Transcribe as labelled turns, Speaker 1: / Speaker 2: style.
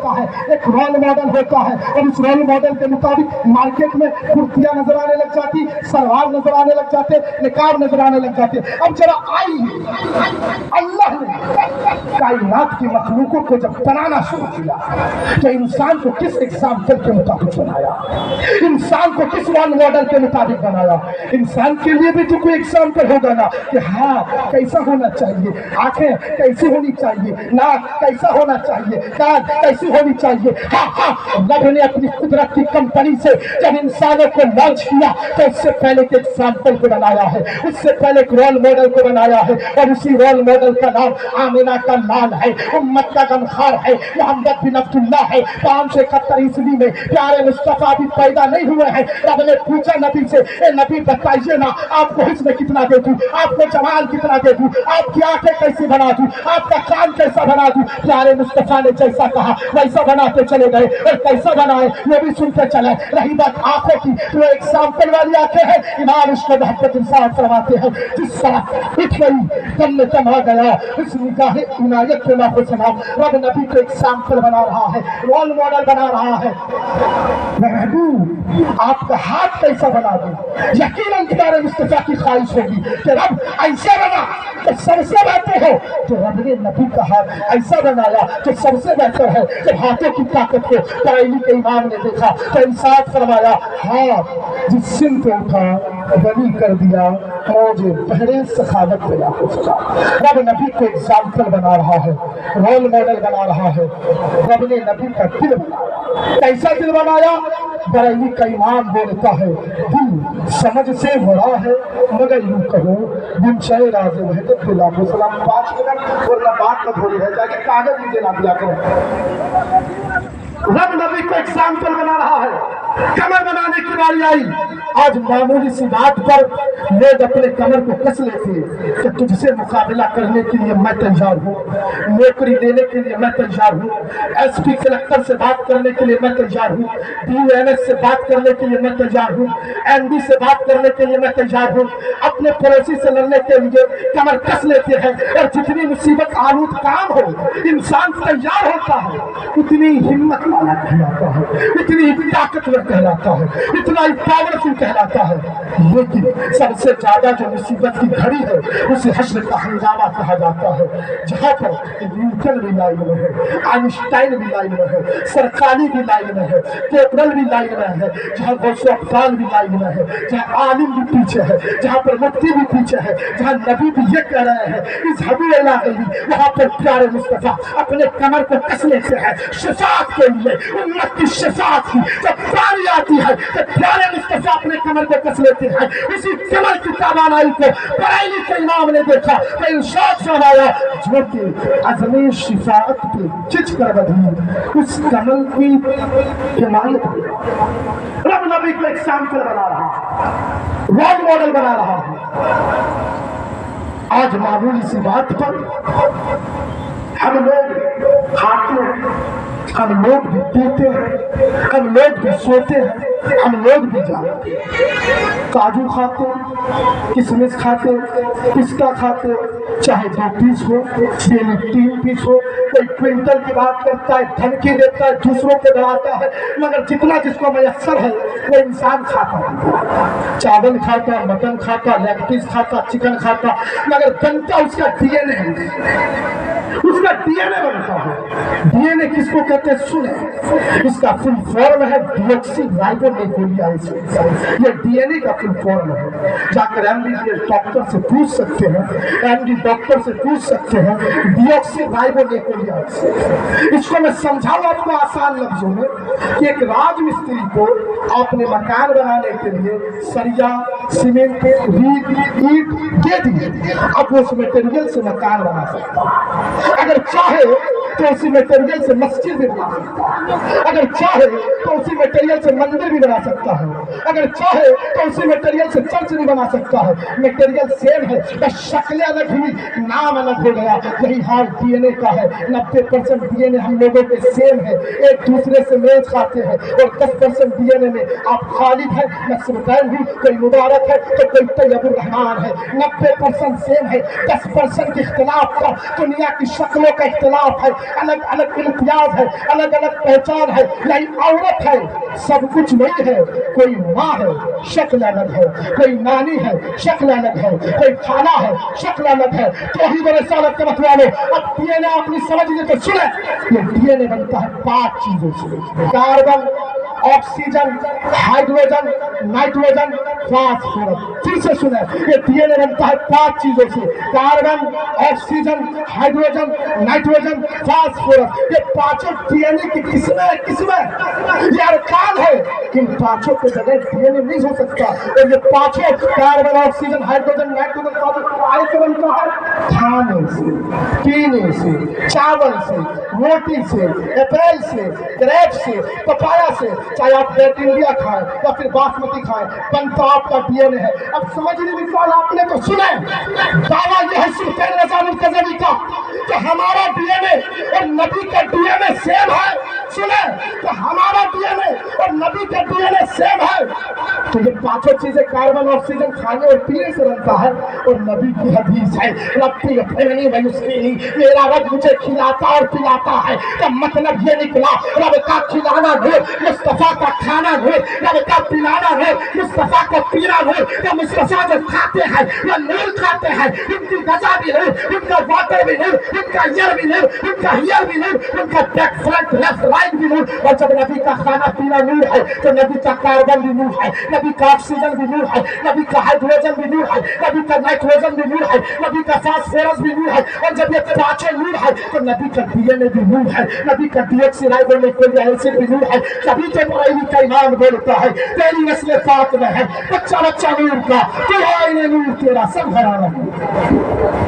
Speaker 1: होता है, एक रोल मॉडल होता है, और उस रोल मॉडल के मुताबिक मार्केट में कुर्तियां नजर आने लग जाती, सलवार नजर आने लग जाते, निकाब नजर आने लग जाते। अब जरा अल्लाह ने कायनात की मखलूकों को जब बनाना शुरू किया तो इंसान को किस एग्जाम्पल के मुताबिक बनाया, इंसान को किस रोल मॉडल के मुताबिक बनाया। इंसान के लिए भी तो कोई एग्जाम्पल होगा ना कि हाँ कैसा होना चाहिए, आंखें कैसी होनी चाहिए, नाक कैसा होना चाहिए, कान कैसी होनी चाहिए। हाँ हाँ, रब ने अपनी कुदरत की कंपनी से जब इंसानों को लॉन्च किया तो उससे पहले एक एग्जाम्पल को बनाया है, उससे पहले एक रोल मॉडल को बनाया है, और उसी रोल मॉडल का नाम आमिना का लाल है, उम्मत का गमखार है, मोहम्मद बिन अब्दुल्ला है। 571 ईस्वी में प्यारे मुस्तफा भी पैदा नहीं हुए हैं। रब ने पूछा नबी से, ए नबी बताइए ना आपको हुस्न कितना दे दूं, आपको जमाल कितना दे दूं, आपकी आंखें कैसी बना दूं, आपका कान कैसा बना दूं। प्यारे मुस्तफा ने जैसा कहा वैसा बनाते चले गए, और कैसा बनाए ये भी सुनते चले। रही बात आंखों की, तो एग्जाम्पल वाली आंखें हैं। इमाम इश्क़ मोहब्बत इरशाद फरमाते हैं, जिस तरह उठ गई दम में दम आ गया, उस निगाह इनायत के लाखों सलाम। रब नबी को एग्जाम्पल बना रहा है, रोल मॉडल बना रहा है। महबूब आपका हाथ कैसा बना दूं, यकीनन प्यारे मुस्तफा की ख्वाहिश होगी कि रब ऐसा बना तो सबसे बेहतर हो। तो रब ने नबी का हाथ ऐसा बनाया तो सबसे बेहतर है। जब हाथों की ताकत को बरेली के इमाम ने देखा तो इंसाफ फरमाया, हाथ जिस सिम पे उठा बनी कर दिया मौजे पहरे सखावत पे लाखों सलाम। रब नबी को एग्जाम्पल बना रहा है, रोल मॉडल बना रहा है। रब ने नबी का दिल बनाया, कैसा दिल बनाया? बरेली का इमाम बोलता है, दिल समझ से बड़ा है मगर यूं कहो बिन शय राज़ वहदत पे लाखों सलाम। 5 मिनट और बात न थोड़ी रह जाके कागज नीचे ना दिया करो। रब नबी को एग्जाम्पल बना रहा है। कमर बनाने की बारी आई, आज मामूली सी बात पर लोग अपने कमर को कस लेते हैं कि तुझसे मुकाबला करने के लिए मैं तैयार हूँ, नौकरी देने के लिए मैं तैयार हूँ, एसपी कलेक्टर से बात करने के लिए मैं तैयार हूँ, DUNS से बात करने के लिए मैं तैयार हूँ, MD से बात करने के लिए मैं तैयार हूँ। अपने पड़ोसी से लड़ने के लिए कमर कस लेते हैं, और जितनी मुसीबत आलूद काम हो इंसान तैयार होता है, उतनी हिम्मत वाला कहलाता है, उतनी ताकतवर कहलाता है, इतना ही पावरफुल कहलाता है। लेकिन सबसे ज्यादा जो मुसीबत की घड़ी है उसे हश्र का हंगामा कहा जाता है, जहाँ पर न्यूटन भी लाइन में है, आइंस्टाइन भी लाइन में है, सरकारी भी लाइन में है, पेपरल भी लाइन में है, जहाँ गौसो अफजाल भी लाइन में है, जहाँ आलिम भी पीछे है, जहाँ पर मुफ्ती भी पीछे है, जहाँ नबी भी ये कह रहे हैं इस हबी इला गई, वहाँ पर प्यारे मुस्तफा अपने कमर को कसने से है शफाअत के लिए, उम्मत की शफाअत की जब बारी आती है तो प्यारे मुस्तफा अपने कमर को कस लेते हैं। उसी कमर की ताबानाई को बरेली के इमाम ने देखा तो इरशाद फरमाया, जो कि अज़मे शिफाअत पे चिच कर बधी उस कमल की हिमायत। रब नबी को एग्जाम्पल बना रहा है, रोल मॉडल बना रहा है। आज मामूली सी बात पर हम लोग खाते हैं, हम लोग भी पीते हैं, हम लोग भी सोते हैं, हम लोग भी जानते हैं। काजू खाते, किशमिश खाते, पिस्ता खाते, चाहे 2 पीस हो, डेली 3 पीस हो। कोई क्विंटल की बात करता है, धमकी देता है, दूसरों को डराता है, मगर जितना जिसको मयसर है वो इंसान खाता है। चावल खाता, मटन खाता, लेग पीस खाता, चिकन खाता, मगर बनता उसका DNA है, उसका DNA बनता है। DNA किसको कहते हैं? सुने, इसका फुल फॉर्म है डीऑक्सीराइबोन्यूक्लिक एसिड। ये DNA का फुल फॉर्म है। जाकर MBBS डॉक्टर से पूछ सकते हैं, MD डॉक्टर से पूछ सकते हैं, डीऑक्सीराइबोन्यूक्लिक एसिड। इसको मैं समझाऊं आपको आसान लफ्जों में कि एक राजमिस्त्री को आपने मकान बनाने के लिए सरिया, सीमेंट, रीत, ईंट दे दिए, अब वो उस मटेरियल से मकान बना सकता है। अगर चाहे तो उसी मटेरियल से मस्जिद भी बना सकता है, अगर चाहे तो उसी मटेरियल से मंदिर भी बना सकता है, अगर चाहे तो उसी मटेरियल से चर्च भी बना सकता है। मटेरियल सेम है, बस शक्लें अलग हुई, नाम अलग हो गया। यही हाल DNA का है। 90% DNA हम लोगों के सेम है, एक दूसरे से मेल खाते हैं, और 10% DNA में आप खालिद है, मैं सुल्तान हूँ, कोई मुबारक है तो कोई तैयबुर रहमान है। 90% सेम है, 10% इख्तिलाफ का दुनिया की शक्लों का इख्तिलाफ है, الگ الگ امتیاز ہے، الگ الگ پہچان ہے، یہی عورت ہے سب کچھ نہیں ہے. کوئی ماں ہے شکل الگ ہے، کوئی نانی ہے شکل الگ ہے، کوئی خالہ ہے شکل الگ ہے. توحید و رسالت کے متوالو اب ڈی این اے اپنی سمجھنے تو سنیں. یہ ڈی این اے بنتا ہے 5 چیزوں سے: carbon, oxygen, hydrogen, nitrogen, phosphorus. پھر سے سنیں، یہ ڈی این اے بنتا ہے 5 چیزوں سے: carbon, oxygen, hydrogen, nitrogen, phosphorus. یہ پانچوں ڈی این اے کی قسمیں یہ ارکان ہے. ان پانچوں کے بغیر ڈی این اے نہیں ہو سکتا. اور یہ پانچوں carbon, oxygen, hydrogen, nitrogen, phosphorus سے بنتا ہے کھانے سے، پینے سے، چاول سے، روٹی سے، ایپل سے، گریپ سے، پپایا سے. چاہے آپ بیٹ انڈیا کھائیں یا پھر باسمتی کھائیں، بنتا آپ کا ڈی این اے ہے. اب سمجھنے مثال آپ نے تو سنیں. دعویٰ یہ ہے سلطان رضا القذوی کا کہ ہمارا ڈی این اے اور نبی کا ڈی این اے سیم ہے. سنیں کہ ہمارا ڈی این اے اور نبی کا ڈی این اے سیم ہے. تو یہ پانچوں چیزیں کاربن، آکسیجن کھانے اور پینے سے بنتا ہے. اور نبی کی حدیث ہے ربی یطعمنی و یسقینی، میرا رب مجھے کھلاتا اور پلاتا ہے. تو مطلب یہ نکلا رب کا کھلانا نہیں، مصطفیٰ کا کھانا نہیں. رب کا پلانا نہیں، مصطفیٰ کا پینا نہیں. تو مصطفیٰ جو کھاتے ہیں وہ نور کھاتے ہیں. ان کی غذا بھی نہیں، ان کا واٹر بھی نہیں، ان کا ایئر بھی نہیں، ان کا ہیئر بھی نہیں، ان کا بیک فرنٹ لیفٹ رائٹ بھی نہیں. اور جب نبی کا کھانا پینا نور ہے تو نبی کا کاربن بھی نور ہے، نبی کا آکسیجن بھی نور ہے، نبی کا ہائیڈروجن بھی نور ہے، نبی کا نائٹروجن بھی نور ہے، نبی کا فاسفورس بھی نور ہے. اور جب یہ پانچوں نور ہے تو نبی کا ڈی این اے بھی نور ہے، نبی کا ڈی ایکسی رائبو نیوکلیک ایسڈ بھی نور ہے. کبھی تو بریلوی کا امام بولتا ہے تیری نسل پاک میں ہے بچہ بچہ نور کا، تو آئینے نور تیرا سب گھرانا.